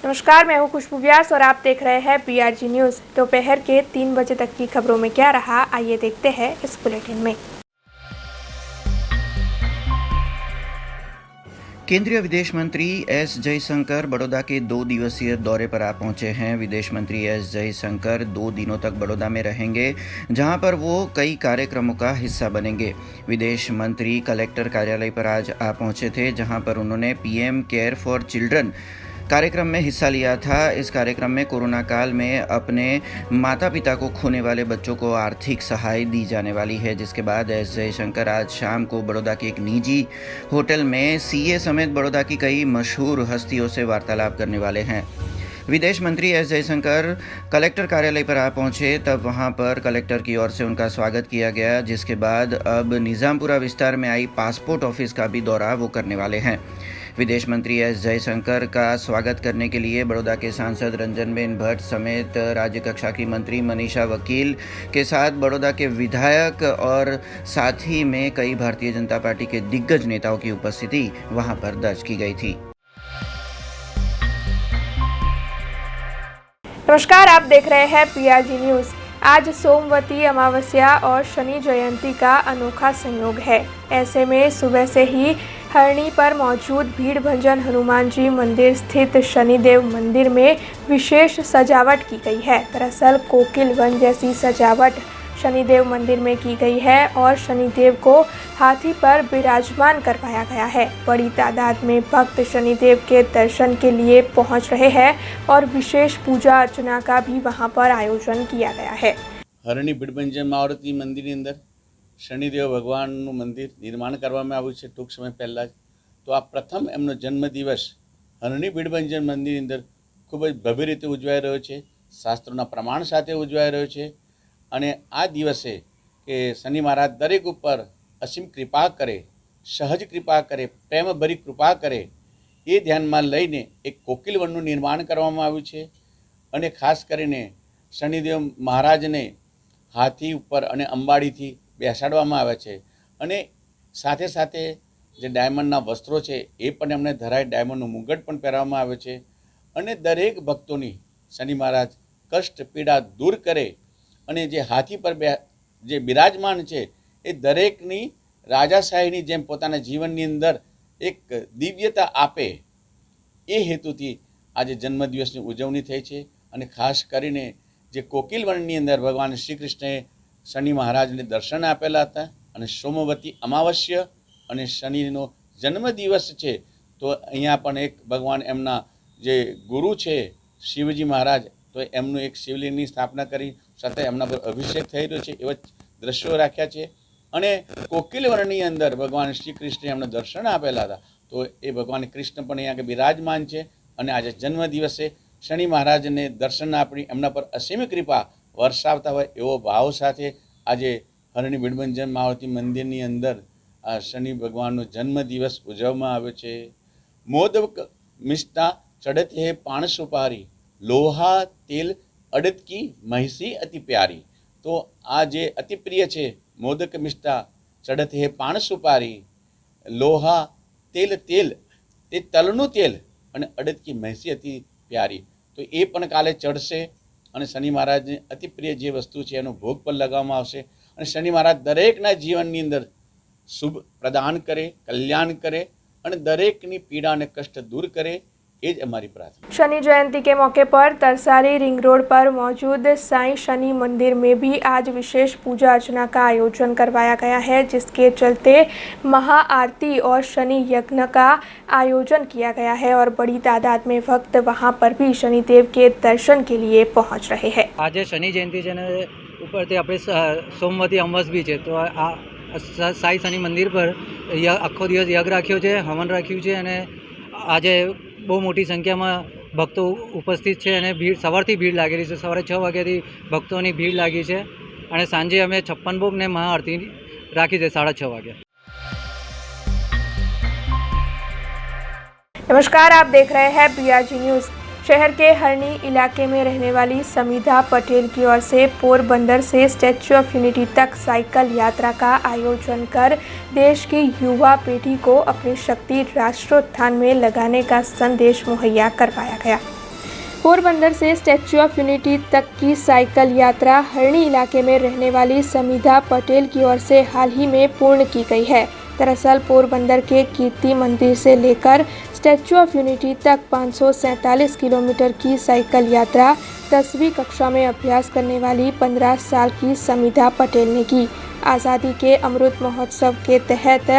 नमस्कार, मैं हूं खुशबू व्यास और आप देख रहे हैं PRG न्यूज़। दोपहर के 3 बजे तक की खबरों में क्या रहा, आइए देखते हैं इस बुलेटिन में। केंद्रीय विदेश मंत्री एस जयशंकर बड़ौदा के 2 दिवसीय दौरे पर आ पहुंचे हैं। विदेश मंत्री एस जयशंकर 2 दिनों तक बड़ौदा में रहेंगे, जहां पर वो कई कार्यक्रमों का हिस्सा बनेंगे। विदेश मंत्री कलेक्टर कार्यालय पर आज आ पहुंचे थे, जहां पर उन्होंने PM केयर फॉर चिल्ड्रन कार्यक्रम में हिस्सा लिया था। इस कार्यक्रम में कोरोना काल में अपने माता पिता को खोने वाले बच्चों को आर्थिक सहायता दी जाने वाली है, जिसके बाद एस जयशंकर आज शाम को बड़ौदा के एक निजी होटल में CA समेत बड़ौदा की कई मशहूर हस्तियों से वार्तालाप करने वाले हैं। विदेश मंत्री एस जयशंकर कलेक्टर कार्यालय पर आ पहुंचे, तब वहां पर कलेक्टर की ओर से उनका स्वागत किया गया, जिसके बाद अब निज़ामपुरा विस्तार में आई पासपोर्ट ऑफिस का भी दौरा वो करने वाले हैं। विदेश मंत्री एस जयशंकर का स्वागत करने के लिए बड़ौदा के सांसद रंजनबेन भट्ट समेत राज्य कक्षा की मंत्री मनीषा वकील के साथ बड़ौदा के विधायक और साथ ही में कई भारतीय जनता पार्टी के दिग्गज नेताओं की उपस्थिति वहां पर दर्ज की गई थी। नमस्कार, आप देख रहे हैं PRG न्यूज़। आज सोमवती अमावस्या और शनि जयंती का अनोखा संयोग है। ऐसे में सुबह से ही हरणी पर मौजूद भीड़ भंजन हनुमान जी मंदिर स्थित शनिदेव मंदिर में विशेष सजावट की गई है। दरअसल कोकिल वन जैसी सजावट शनिदेव मंदिर में की गई है और शनिदेव को हाथी पर विराजमान करवाया गया है। बड़ी तादाद में भक्त शनिदेव के दर्शन के लिए पहुंच रहे हैं और विशेष पूजा अर्चना का भी वहां पर आयोजन किया गया है। हरणी भीड़भंजन मारुति मंदिर अंदर शनिदेव भगवानનું મંદિર નિર્માણ કરવામાં આવ્યું છે ટૂંક સમય પહેલાં જ। તો આ પ્રથમ એમનો જન્મદિવસ હરણી ભીડભંજન મંદિરની અંદર ખૂબ જ ભવ્ય રીતે ઉજવાઈ રહ્યો છે, શાસ્ત્રોના પ્રમાણ સાથે ઉજવાઈ રહ્યો છે। અને આ દિવસે કે શનિ મહારાજ દરેક ઉપર અસીમ કૃપા કરે, સહજ કૃપા કરે, પ્રેમભરી કૃપા કરે, એ ધ્યાનમાં લઈને એક કોકિલ વનનું નિર્માણ કરવામાં આવ્યું છે। અને ખાસ કરીને શનિદેવ મહારાજને હાથી ઉપર અને અંબાડીથી બેસાડવામાં આવે છે અને સાથે સાથે જે ડાયમંડના વસ્ત્રો છે એ પણ એમને ધરાય, ડાયમંડનું મુગટ પણ પહેરવામાં આવે છે અને દરેક ભક્તોની શનિ મહારાજ કષ્ટ પીડા દૂર કરે અને જે હાથી પર જે બિરાજમાન છે એ દરેકની રાજાશાહીની જેમ પોતાના જીવનની અંદર એક દિવ્યતા આપે, એ હેતુથી આજે જન્મદિવસની ઉજવણી થઈ છે। અને ખાસ કરીને જે કોકિલ વનની અંદર ભગવાન શ્રી કૃષ્ણએ શનિ મહારાજને દર્શન આપેલા હતા અને સોમવતી અમાવસ્યા અને શનિનો જન્મદિવસ છે, તો અહીંયા પણ એક ભગવાન એમના જે ગુરુ છે શિવજી મહારાજ, તો એમનું એક શિવલિંગની સ્થાપના કરી સાથે એમના પર અભિષેક થઈ રહ્યો છે એવા દ્રશ્યો રાખ્યા છે। અને કોકિલ વનની અંદર ભગવાન શ્રી કૃષ્ણે એમને દર્શન આપેલા હતા, તો એ ભગવાન કૃષ્ણ પણ અહીંયા બિરાજમાન છે અને આજે જન્મદિવસે શનિ મહારાજને દર્શન આપી એમના પર અસીમ કૃપા વરસાવતા હોય એવો ભાવ સાથે આજે હરણી ભીડભંજન મારુતિ મંદિરની અંદર આ શનિ ભગવાનનો જન્મદિવસ ઉજવવામાં આવ્યો છે। મોદક મિષ્ટા ચડત હે પાણ સુપારી, લોહા તેલ અડત કી મહિષી અતિ પ્યારી। તો આ જે અતિ પ્રિય છે મોદક મિષ્ટા ચડત હે પાણ સુપારી, લોહા તેલ તેલ તે તલનું તેલ અને અડત કી મહિષી અતિ પ્યારી। તો એ પણ કાલે ચડશે અને શનિ મહારાજને અતિ પ્રિય જે વસ્તુ છે એનો ભોગ પર લગાવવામાં આવશે અને શનિ મહારાજ દરેકના જીવનની અંદર શુભ પ્રદાન કરે, કલ્યાણ કરે અને દરેકની પીડા અને કષ્ટ दूर करे, ये ज हमारी प्रार्थना। शनि जयंती के मौके पर तरसाली रिंग रोड पर मौजूद साईं शनि मंदिर में भी आज विशेष पूजा अर्चना का आयोजन करवाया गया है, जिसके चलते महाआरती और शनि यज्ञ का आयोजन किया गया है और बड़ी तादाद में भक्त वहां पर भी शनिदेव के दर्शन के लिए पहुंच रहे हैं। आज शनि जयंती છે ને ઉપરથી આપણે સોમવતી અમાવસ બી છે, તો આ સાઈ શનિ મંદિર પર આખો દિવસ યજ્ઞ રાખ્યો છે, હવન રાખ્યું છે અને આજે બહુ મોટી સંખ્યામાં ભક્તો ઉપસ્થિત છે અને ભીડ સવારથી ભીડ લાગેલી છે। સવારે 6 વાગ્યાથી ભક્તોની ભીડ લાગી છે અને સાંજે અમે 56 ભોગ ને મહાઆરતી રાખી છે 6:30 વાગે। नमस्कार, आप देख रहे हैं PRG न्यूज़। शहर के हरणी इलाके में रहने वाली समीधा पटेल की ओर से पोरबंदर से स्टैच्यू ऑफ यूनिटी तक साइकिल यात्रा का आयोजन कर देश की युवा पीढ़ी को अपनी शक्ति राष्ट्रोत्थान में लगाने का संदेश मुहैया करवाया गया। पोरबंदर से स्टैच्यू ऑफ यूनिटी तक की साइकिल यात्रा हरणी इलाके में रहने वाली समिधा पटेल की ओर से हाल ही में पूर्ण की गई है। दरअसल पोरबंदर के कीर्ति मंदिर से लेकर स्टैच्यू ऑफ यूनिटी तक 547 किलोमीटर की साइकिल यात्रा 10वीं कक्षा में अभ्यास करने वाली 15 साल की समिधा पटेल ने की। आज़ादी के अमृत महोत्सव के तहत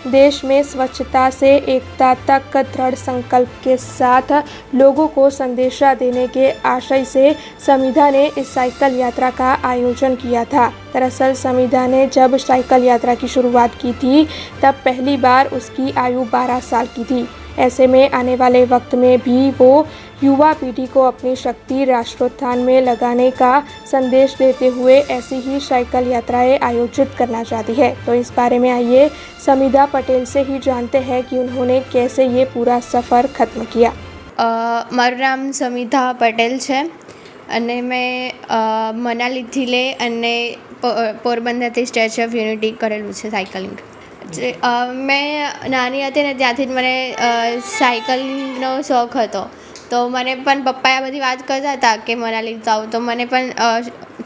देश में स्वच्छता से एकता तक दृढ़ संकल्प के साथ लोगों को संदेशा देने के आशय से समिधा ने इस साइकिल यात्रा का आयोजन किया था। दरअसल समिधा ने जब साइकिल यात्रा की शुरुआत की थी तब पहली बार उसकी आयु 12 साल की थी। ऐसे में आने वाले वक्त में भी वो युवा पीढ़ी को अपनी शक्ति राष्ट्रोत्थान में लगाने का संदेश देते हुए ऐसी ही साइकिल यात्राएं आयोजित करना चाहती है। तो इस बारे में आइए समिधा पटेल से ही जानते हैं कि उन्होंने कैसे ये पूरा सफ़र ख़त्म किया। મારું નામ સમિધા પટેલ છે અને મેં મનાલીથી લઈ અને પોરબંદરથી સ્ટેચ્યુ ઓફ યુનિટી કરેલું છે સાયકલિંગ। મેં નાની હતી ને ત્યાંથી જ મને સાયકલિંગનો શોખ હતો, તો મને પણ પપ્પાએ બધી વાત કરતા હતા કે મનાલી જાઉં, તો મને પણ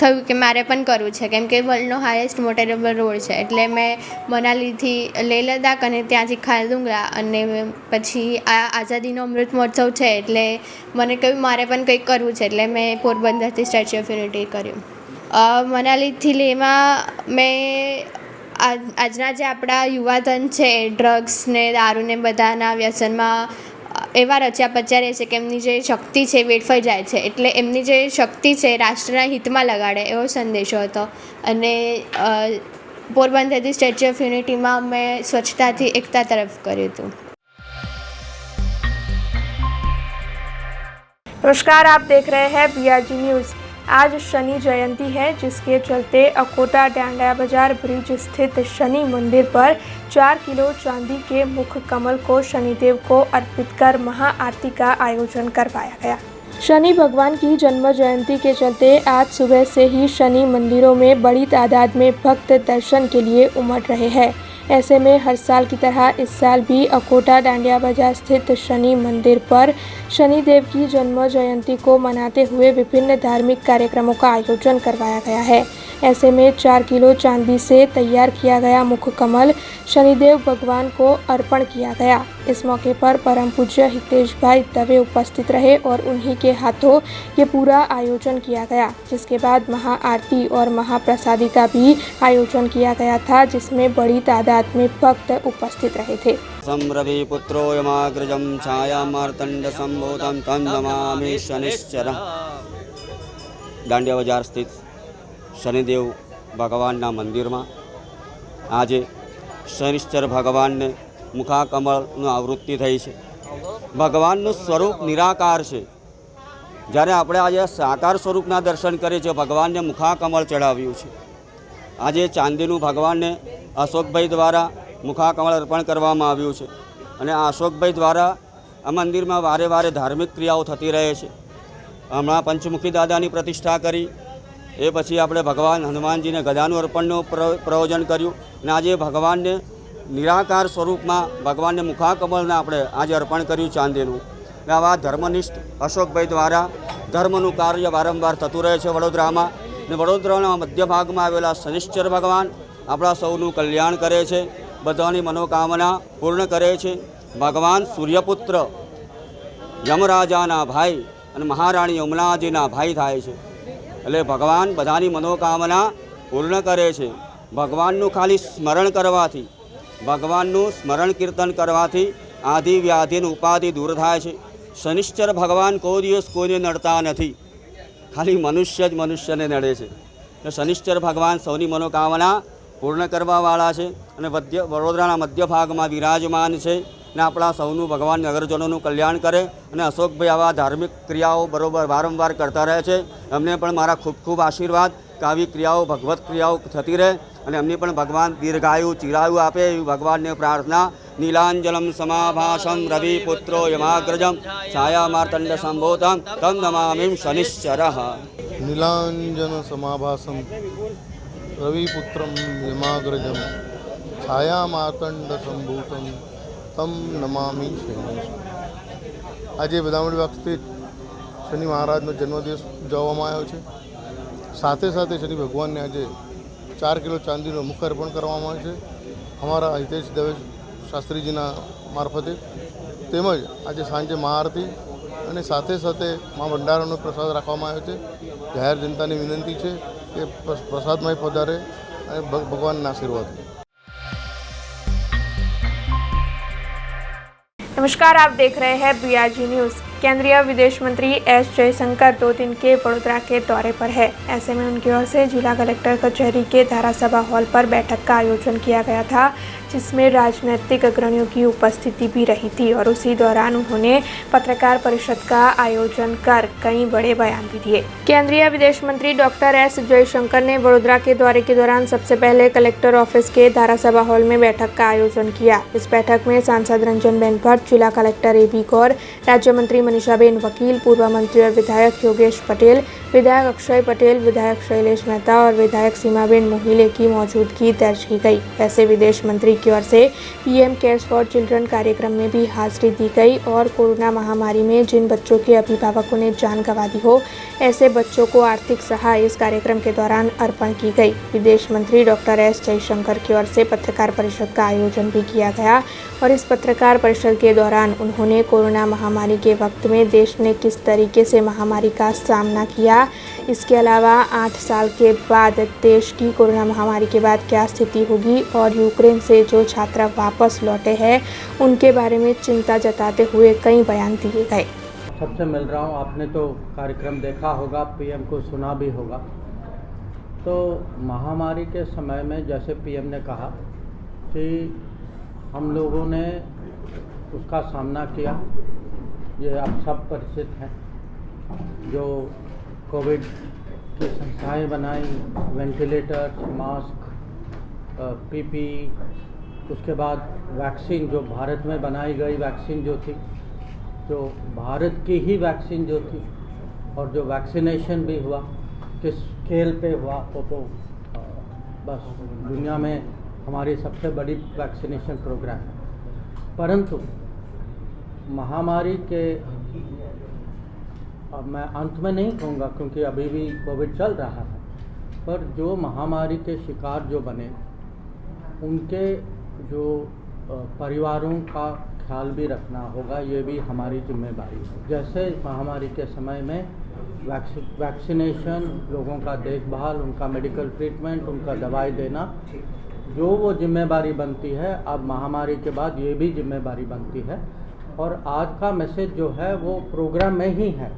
થયું કે મારે પણ કરવું છે, કેમ કે વર્લ્ડનો હાઈએસ્ટ મોટરેબલ રોડ છે। એટલે મેં મનાલીથી લેહ લદ્દાખ અને ત્યાંથી ખારદુંગલા અને પછી આ આઝાદીનો અમૃત મહોત્સવ છે એટલે મને કહ્યું મારે પણ કંઈક કરવું છે, એટલે મેં પોરબંદરથી સ્ટેચ્યુ ઓફ યુનિટી કર્યું। મનાલીથી લેહમાં મેં આજના જે આપણા યુવાધન છે ડ્રગ્સ ને દારૂ ને બધાના વ્યસનમાં એવા રચ્યા પચ્યા રહે છે કે એમની જે શક્તિ છે વેડફાઈ જાય છે, એટલે એમની જે શક્તિ છે રાષ્ટ્રના હિતમાં લગાડે એવો સંદેશો હતો। અને પોરબંદરથી સ્ટેચ્યુ ઓફ યુનિટીમાં મેં સ્વચ્છતાથી એકતા તરફ કર્યું હતું। नमस्कार, आप देख रहे हैं BRG न्यूज़। आज शनि जयंती है, जिसके चलते अकोटा डांडिया बाजार ब्रिज स्थित शनि मंदिर पर 4 किलो चांदी के मुख कमल को शनिदेव को अर्पित कर महाआरती का आयोजन करवाया गया। शनि भगवान की जन्म जयंती के चलते आज सुबह से ही शनि मंदिरों में बड़ी तादाद में भक्त दर्शन के लिए उमड़ रहे हैं। ऐसे में हर साल की तरह इस साल भी अकोटा डांडिया बाजार स्थित शनि मंदिर पर शनिदेव की जन्म जयंती को मनाते हुए विभिन्न धार्मिक कार्यक्रमों का आयोजन करवाया गया है। ऐसे में 4 किलो चांदी से तैयार किया गया मुख कमल शनिदेव भगवान को अर्पण किया गया। इस मौके पर परम पूज्य हितेश भाई दवे उपस्थित रहे और उन्हीं के हाथों ये पूरा आयोजन किया गया, जिसके बाद महाआरती और महाप्रसादी का भी आयोजन किया गया था, जिसमें बड़ी तादाद में भक्त उपस्थित रहे थे। रवि पुत्रो यमाग्रजं छाया मार्तंड संभूतं तं नमामि शनिश्चर। दांडिया बजार स्थित शनिदेव भगवानना मंदिरमा આજે શનિશ્ચર ભગવાનને મુખાકમળનું આવૃત્તિ થઈ છે। ભગવાનનું સ્વરૂપ નિરાકાર છે, જ્યારે આપણે આજે સાકાર સ્વરૂપના દર્શન કરીએ છીએ, ભગવાનને મુખાકમળ ચડાવ્યું છે। આજે ચાંદીનું ભગવાનને અશોકભાઈ દ્વારા મુખાકમળ અર્પણ કરવામાં આવ્યું છે અને આ અશોકભાઈ દ્વારા આ મંદિરમાં વારે વારે ધાર્મિક ક્રિયાઓ થતી રહે છે। હમણાં પંચમુખી દાદાની પ્રતિષ્ઠા કરી, એ પછી આપણે ભગવાન હનુમાનજીને ગદાનું અર્પણનું પ્રયોજન કર્યું અને આજે ભગવાનને નિરાકાર સ્વરૂપમાં ભગવાનને મુખાકમળને આપણે આજે અર્પણ કર્યું ચાંદીનું। આવા ધર્મનિષ્ઠ અશોકભાઈ દ્વારા ધર્મનું કાર્ય વારંવાર થતું રહે છે વડોદરામાં, અને વડોદરાના મધ્ય ભાગમાં આવેલા શનિશ્ચર ભગવાન આપણા સૌનું કલ્યાણ કરે છે, બધાની મનોકામના પૂર્ણ કરે છે। ભગવાન સૂર્યપુત્ર યમરાજાના ભાઈ અને મહારાણી યમુનાજીના ભાઈ થાય છે, એટલે ભગવાન બધાની મનોકામના પૂર્ણ કરે છે। ભગવાનનું ખાલી સ્મરણ કરવાથી, ભગવાનનું સ્મરણ કીર્તન કરવાથી આદિ વ્યાધિ ઉપાધિ દૂર થાય છે। શનિશ્ચર ભગવાન કોઈ દિવસ કોઈને નડતા નથી, ખાલી મનુષ્ય જ મનુષ્યને નડે છે। એટલે શનિશ્ચર ભગવાન સૌની મનોકામના પૂર્ણ કરવાવાળા છે અને વડોદરાના મધ્ય ભાગમાં વિરાજમાન છે ને આપણા સૌનું ભગવાન નગરજનોનું કલ્યાણ કરે। અને અશોકભાઈ આવા ધાર્મિક ક્રિયાઓ બરોબર વારંવાર કરતા રહે છે। એમને પણ મારા ખૂબ ખૂબ આશીર્વાદ કે આવી ક્રિયાઓ ભગવત ક્રિયાઓ થતી રહે અને એમની પણ ભગવાન દીર્ઘાયુ ચિરાયુ આપે એવી ભગવાનને પ્રાર્થના। નીલાંજલમ સમાભાસમ રવિ પુત્રો યમાગ્રજમ છાયા માર્તંડ સંભોતમ તમ નમામિ શનિશ્ચરઃ। નીલાંજન સમાભાસમ રવિપુત્રમ યમાગ્રજમ છાયા માર્તંડ સંભૂતમ તમ નમામિ શનિશ્ચર। આજે બદામડી બાગ સ્થિત શનિ મહારાજનો જન્મદિવસ ઉજવવામાં આવ્યો છે. સાથે સાથે શનિ ભગવાનને આજે 4 કિલો ચાંદીનો મુખ અર્પણ કરવામાં આવે છે અમારા હિતેશ દવે શાસ્ત્રીજીના મારફતે. તેમજ આજે સાંજે મહાઆરતી અને સાથે સાથે મા ભંડારાનો પ્રસાદ રાખવામાં આવ્યો છે. જાહેર જનતાની વિનંતી છે કે પ્રસાદમાં પધારે અને ભગવાનના આશીર્વાદ. नमस्कार, आप देख रहे हैं बीआरजी न्यूज़। केंद्रीय विदेश मंत्री एस जयशंकर 2 दिन के वडोदरा के दौरे पर है। ऐसे में उनकी ओर से जिला कलेक्टर कचहरी के धारासभा हॉल पर बैठक का आयोजन किया गया था, जिसमें राजनीतिक अग्रणियों की उपस्थिति भी रही थी और उसी दौरान उन्होंने पत्रकार परिषद का आयोजन कर कई बड़े बयान भी दिए। केंद्रीय विदेश मंत्री डॉक्टर एस जयशंकर ने वडोदरा के दौरे के दौरान सबसे पहले कलेक्टर ऑफिस के धारासभा हॉल में बैठक का आयोजन किया। इस बैठक में सांसद रंजनबेन भट्ट, जिला कलेक्टर ए.बी. गौर, राज्य मंत्री मनीषाबेन वकील, पूर्व मंत्री और विधायक योगेश पटेल, विधायक अक्षय पटेल, विधायक शैलेश मेहता और विधायक सीमाबेन मोहिले की मौजूदगी दर्ज की गई। वैसे विदेश मंत्री की ओर से पीएम केयर्स फॉर चिल्ड्रन कार्यक्रम में भी हाजिरी दी गई और कोरोना महामारी में जिन बच्चों के अभिभावकों ने जान गंवा दी हो, ऐसे बच्चों को आर्थिक सहायता इस कार्यक्रम के दौरान अर्पण की गई। विदेश मंत्री डॉक्टर एस जयशंकर की ओर से पत्रकार परिषद का आयोजन भी किया गया और इस पत्रकार परिषद के दौरान उन्होंने कोरोना महामारी के वक्त में देश ने किस तरीके से महामारी का सामना किया, इसके अलावा 8 साल के बाद देश की कोरोना महामारी के बाद क्या स्थिति होगी और यूक्रेन से जो छात्र वापस लौटे हैं उनके बारे में चिंता जताते हुए कई बयान दिए गए। सबसे मिल रहा हूँ, आपने तो कार्यक्रम देखा होगा, पीएम को सुना भी होगा। तो महामारी के समय में जैसे पीएम ने कहा कि हम लोगों ने उसका सामना किया, ये आप सब परिचित हैं। जो कोविड की संस्थाएं बनाई, वेंटिलेटर, मास्क, पीपी, उसके बाद वैक्सीन जो भारत में बनाई गई वैक्सीन जो थी, जो भारत की ही वैक्सीन जो थी, और जो वैक्सीनेशन भी हुआ, किस स्केल पे हुआ वो तो बस दुनिया में हमारी सबसे बड़ी वैक्सीनेशन प्रोग्राम है। परंतु महामारी के, अब मैं अंत में नहीं कहूँगा क्योंकि अभी भी कोविड चल रहा है, पर जो महामारी के शिकार जो बने उनके जो परिवारों का ख्याल भी रखना होगा, ये भी हमारी जिम्मेदारी है। जैसे महामारी के समय में वैक्सीनेशन, लोगों का देखभाल, उनका मेडिकल ट्रीटमेंट, उनका दवाई देना, जो वो जिम्मेदारी बनती है, अब महामारी के बाद ये भी जिम्मेदारी बनती है। और आज का मैसेज जो है वो प्रोग्राम में ही है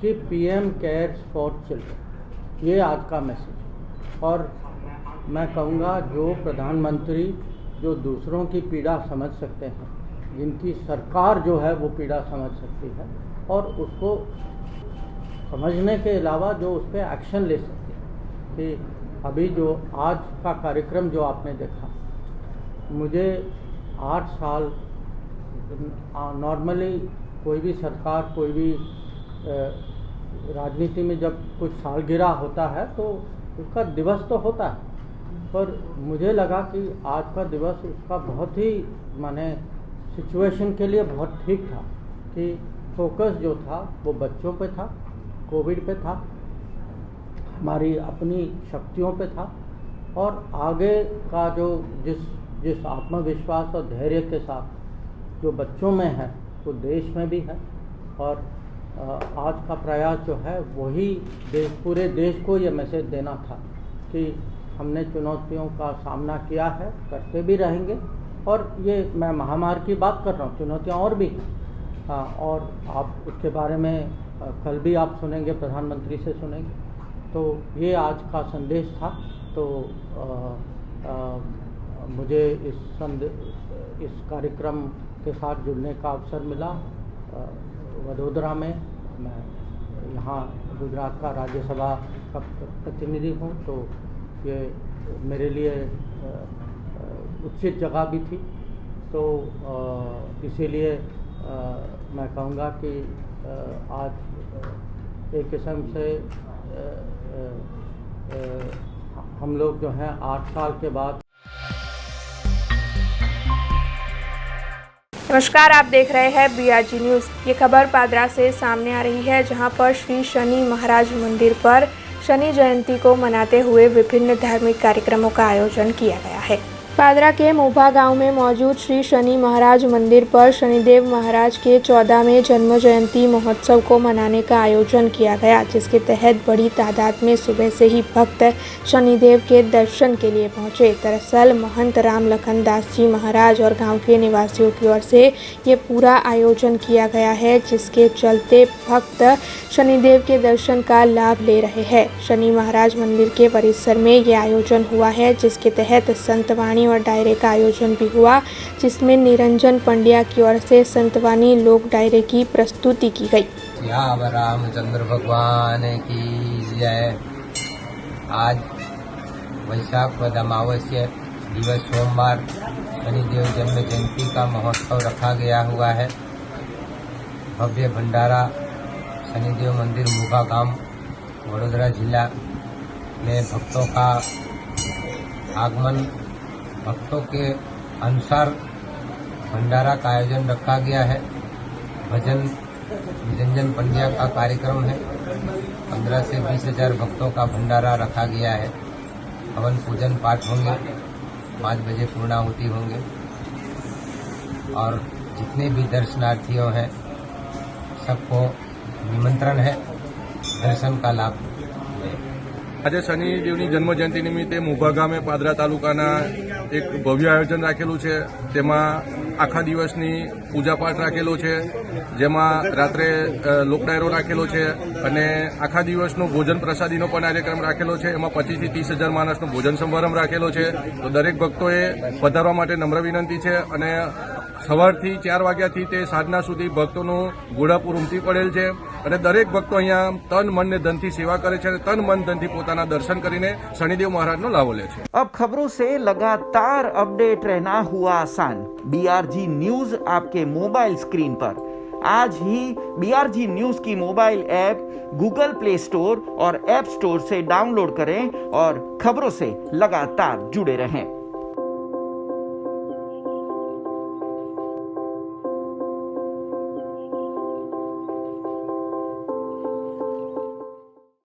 कि पीएम केयर्स फॉर चिल्ड्रन, ये आज का मैसेज। और मैं कहूँगा जो प्रधानमंत्री जो दूसरों की पीड़ा समझ सकते हैं, जिनकी सरकार जो है वो पीड़ा समझ सकती है और उसको समझने के अलावा जो उस पर एक्शन ले सकती है, कि अभी जो आज का कार्यक्रम जो आपने देखा, मुझे 8 साल नॉर्मली कोई भी सरकार, कोई भी राजनीति में जब कुछ सालगिरह होता है तो उसका दिवस तो होता है, पर मुझे लगा कि आज का दिवस उसका बहुत ही माने सिचुएशन के लिए बहुत ठीक था, कि फोकस जो था वो बच्चों पे था, कोविड पे था, हमारी अपनी शक्तियों पे था, और आगे का जो जिस आत्मविश्वास और धैर्य के साथ जो बच्चों में है वो देश में भी है। और आज का प्रयास जो है वही पूरे देश को ये मैसेज देना था कि हमने चुनौतियों का सामना किया है, करते भी रहेंगे, और ये मैं महामारी की बात कर रहा हूँ, चुनौतियाँ और भी हैं। और आप उसके बारे में कल भी आप सुनेंगे, प्रधानमंत्री से सुनेंगे। तो ये आज का संदेश था। तो मुझे इस कार्यक्रम के साथ जुड़ने का अवसर मिला वडोदरा में। मैं यहाँ गुजरात का राज्यसभा का प्रतिनिधि हूँ, तो ये मेरे लिए उचित जगह भी थी। तो इसीलिए मैं कहूँगा कि आज एक किस्म से हम लोग जो हैं 8 साल के बाद। नमस्कार, आप देख रहे हैं BRG न्यूज़। ये खबर पादरा से सामने आ रही है, जहां पर श्री शनि महाराज मंदिर पर शनि जयंती को मनाते हुए विभिन्न धार्मिक कार्यक्रमों का आयोजन किया गया है। पादरा के मोभा गांव में मौजूद श्री शनि महाराज मंदिर पर शनिदेव महाराज के 14वें जन्म जयंती महोत्सव को मनाने का आयोजन किया गया, जिसके तहत बड़ी तादाद में सुबह से ही भक्त शनिदेव के दर्शन के लिए पहुंचे। दरअसल महंत राम लखन दास जी महाराज और गांव के निवासियों की ओर से ये पूरा आयोजन किया गया है, जिसके चलते भक्त शनिदेव के दर्शन का लाभ ले रहे हैं। शनि महाराज मंदिर के परिसर में ये आयोजन हुआ है, जिसके तहत संतवाणी और डायरे का आयोजन भी हुआ, जिसमें निरंजन पंड्या की ओर से संतवाणी लोक डायरे की प्रस्तुति की गई। सियाव रामचंद्र भगवान की जय। आज वैशाख वद अमावस्या दिवस सोमवार शनिदेव जन्म जयंती का महोत्सव रखा गया हुआ है। भव्य भंडारा शनिदेव मंदिर मोभा गांव वडोदरा जिला में भक्तों का आगमन, भक्तों के अनुसार भंडारा का आयोजन रखा गया है। भजन निरंजन पंड्या का कार्यक्रम है। 15 से 20 हजार भक्तों का भंडारा रखा गया है। हवन पूजन पाठ होंगे, 5 बजे पूर्णाहुति होंगे और जितने भी दर्शनार्थियों हैं सबको निमंत्रण है दर्शन का लाभ। આજે શનિદેવની જન્મજયંતિ નિમિત્તે મોભા ગામે પાદરા તાલુકાના એક ભવ્ય આયોજન રાખેલું છે। તેમાં આખા દિવસની પૂજાપાઠ રાખેલો છે, જેમાં રાત્રે લોકડાયરો રાખેલો છે અને આખા દિવસનો ભોજન પ્રસાદીનો પણ કાર્યક્રમ રાખેલો છે। એમાં 25 થી 30 હજાર માણસનો ભોજન સમારંભ રાખેલો છે। તો દરેક ભક્તોએ પધારવા માટે નમ્ર વિનંતી છે અને સવારથી 4 વાગ્યાથી તે સાંજના સુધી ભક્તોનું ઘોડાપુર ઉમટી પડેલ છે અને દરેક ભક્તો અહીંયા તન મન ને ધનથી સેવા કરે છે અને તન મન ધનથી પોતાના દર્શન કરીને શનિદેવ મહારાજનો લાભો લે છે। अब खबरों से लगातार अपडेट रहना हुआ आसान। BRG न्यूज आपके मोबाइल स्क्रीन पर। आज ही BRG न्यूज की mobile app Google play store और ऐप स्टोर से डाउनलोड करें और खबरों से लगातार जुड़े रहें।